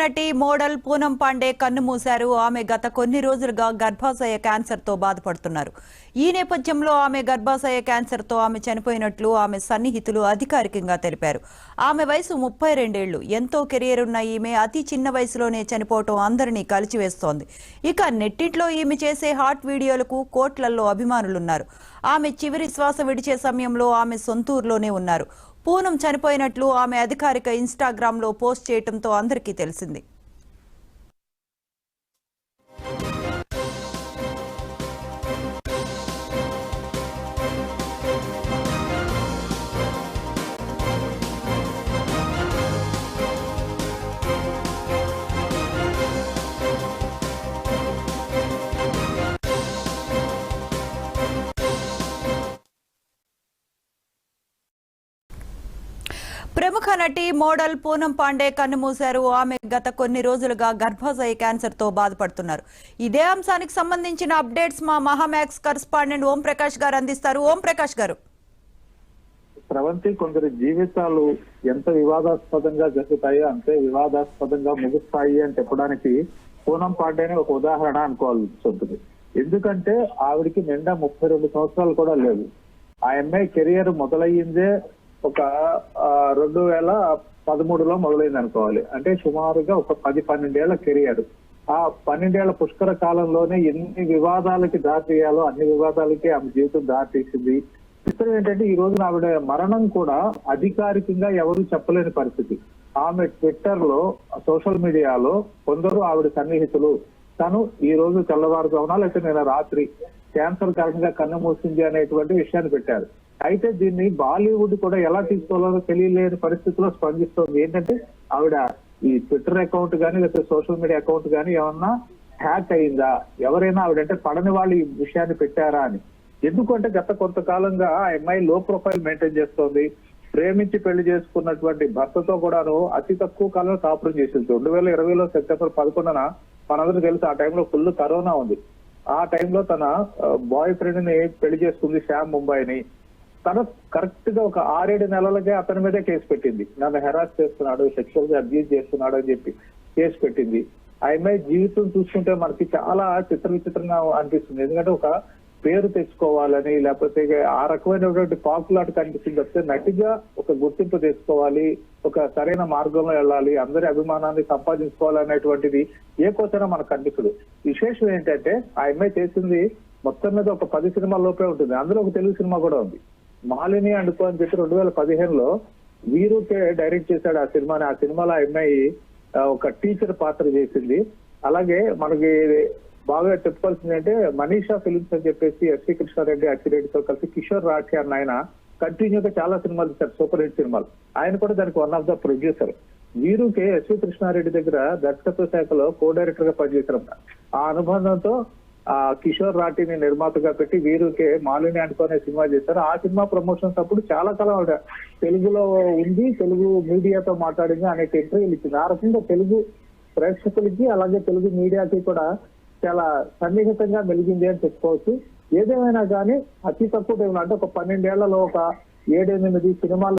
నటి మోడల్ పూనం పాండే కన్నుమూశారు. ఆమె గత కొన్ని రోజులుగా గర్భాశయ క్యాన్సర్ తో బాధపడుతున్నారు. ఈ నేపథ్యంలో ఆమె గర్భాశయ క్యాన్సర్ తో ఆమె చనిపోయినట్లు ఆమె సన్నిహితులు అధికారికంగా తెలిపారు. ఆమె వయసు 32 ఏళ్లు. ఎంతో కెరీర్ ఉన్న ఈమె అతి చిన్న వయసులోనే చనిపోవటం అందరినీ కలిచివేస్తోంది. ఇక నెట్టింట్లో ఈమె చేసే హాట్ వీడియోలకు కోట్లల్లో అభిమానులున్నారు. ఆమె చివరి శ్వాస విడిచే సమయంలో ఆమె సొంతూరులోనే ఉన్నారు. పూనం చనిపోయినట్లు ఆమె అధికారిక ఇన్స్టాగ్రామ్ లో పోస్ట్ చేయడంతో అందరికీ తెలిసింది. ప్రముఖ నటి మోడల్ పూనం పాండే కన్నుమూశారు. ఆమె గత కొన్ని రోజులుగా గర్భాశయ క్యాన్సర్ తో బాధపడుతున్నారు. ఇదే అంశానికి సంబంధించిన అప్డేట్స్ మా మహామాక్స్ కరెస్పాండెంట్ ఓం ప్రకాష్ గారు అందిస్తారు. ఓం ప్రకాష్ గారు. స్రవంతి, కొందరి జీవితాలు ఎంత వివాదాస్పదంగా జరుగుతాయో అంతే వివాదాస్పదంగా ముగుస్తాయి అని చెప్పడానికి పూనం పాండేనే ఒక ఉదాహరణ అనుకోవాల్సి ఉంటుంది. ఎందుకంటే ఆవిడికి నిండా 32 సంవత్సరాలు కూడా లేవు. ఆ అమ్మాయి కెరియర్ మొదలయ్యిందే ఒక 2013లో మొదలైంది అనుకోవాలి. అంటే సుమారుగా ఒక 10-12 ఏళ్ల కెరియర్. ఆ 12 ఏళ్ల పుష్కర కాలంలోనే ఎన్ని వివాదాలకి దారి తీయాలో అన్ని వివాదాలకి ఆమె జీవితం దారి తీసింది. చిత్రం ఏంటంటే ఈ రోజున ఆవిడ మరణం కూడా అధికారికంగా ఎవరు చెప్పలేని పరిస్థితి. ఆమె ట్విట్టర్ లో, సోషల్ మీడియాలో కొందరు ఆవిడ సన్నిహితులు తను ఈ రోజు తెల్లవారుజామున లేకపోతే నిన్న రాత్రి క్యాన్సర్ కారణంగా కన్ను మూసింది అనేటువంటి విషయాన్ని పెట్టారు. అయితే దీన్ని బాలీవుడ్ కూడా ఎలా తీసుకోవాలో తెలియలేని పరిస్థితిలో స్పందిస్తోంది. ఏంటంటే ఆవిడ ఈ ట్విట్టర్ అకౌంట్ కానీ లేకపోతే సోషల్ మీడియా అకౌంట్ కానీ ఏమన్నా హ్యాక్ అయిందా, ఎవరైనా ఆవిడంటే పడని వాళ్ళు ఈ విషయాన్ని పెట్టారా అని. ఎందుకంటే గత కొంతకాలంగా ఆ అమ్మాయి లో ప్రొఫైల్ మెయింటైన్ చేస్తోంది. ప్రేమించి పెళ్లి చేసుకున్నటువంటి భర్తతో కూడాను అతి తక్కువ కాలంలో కాపురం చేసింది. 2020లో సెప్టెంబర్ 11న మనందరూ తెలుసు ఆ టైంలో ఫుల్ కరోనా ఉంది. ఆ టైంలో తన బాయ్ ఫ్రెండ్ ని పెళ్లి చేసుకుంది, శ్యామ్ ముంబైని. తన కరెక్ట్ గా ఒక 6-7 నెలలకే అతని మీదే కేసు పెట్టింది. నన్ను హెరాస్ చేస్తున్నాడు, సెక్షువల్ గా అబ్యూజ్ చేస్తున్నాడు అని చెప్పి కేసు పెట్టింది. ఆ అమ్మాయి జీవితం చూసుకుంటే మనకి చాలా విచిత్రంగా అనిపిస్తుంది. ఎందుకంటే ఒక పేరు తెచ్చుకోవాలని లేకపోతే ఆ రకమైనటువంటి పాపులాట్ కనిపిస్తుంది తప్పితే నటిగా ఒక గుర్తింపు తెచ్చుకోవాలి, ఒక సరైన మార్గంలో వెళ్ళాలి, అందరి అభిమానాన్ని సంపాదించుకోవాలనేటువంటిది ఏ కోసైనా మనకు కనిపిస్తుంది. విశేషం ఏంటంటే ఆ అమ్మాయి చేసింది మొత్తం మీద ఒక 10 సినిమాల లోపే ఉంటుంది. అందులో ఒక తెలుగు సినిమా కూడా ఉంది, మాలిని అనుకో అని చెప్పి 2015లో వీరుకే డైరెక్ట్ చేశాడు ఆ సినిమాని. ఆ సినిమాలో ఆ అమ్మాయి ఒక టీచర్ పాత్ర చేసింది. అలాగే మనకి బాగా చెప్పుకోవాల్సింది అంటే మనీషా ఫిలిమ్స్ అని చెప్పేసి ఎస్వి కృష్ణారెడ్డి, అచ్చిరెడ్డితో కలిసి కిషోర్ రాఠీ అన్న ఆయన కంటిన్యూగా చాలా సినిమాలు ఇచ్చారు, సూపర్ హిట్ సినిమాలు. ఆయన కూడా దానికి వన్ ఆఫ్ ద ప్రొడ్యూసర్. వీరుకే ఎస్వి కృష్ణారెడ్డి దగ్గర దర్శకత్వ శాఖలో కో డైరెక్టర్ గా పనిచేశారు. ఆ అనుబంధంతో ఆ కిషోర్ రాఠీని నిర్మాతగా పెట్టి వీరుకే మాలిని అనుకునే సినిమా చేశారు. ఆ సినిమా ప్రమోషన్స్ అప్పుడు చాలా కాలం ఆవిడ తెలుగులో ఉంది, తెలుగు మీడియాతో మాట్లాడింది, అనేక ఇంటర్వ్యూలు ఇచ్చింది. ఆ రకంగా తెలుగు ప్రేక్షకులకి అలాగే తెలుగు మీడియాకి కూడా చాలా సన్నిహితంగా మెలిగింది అని చెప్పుకోవచ్చు. ఏదేమైనా కానీ అతి తక్కువ టైంలో అంటే ఒక 12 ఏళ్లలో ఒక 7-8 సినిమాలు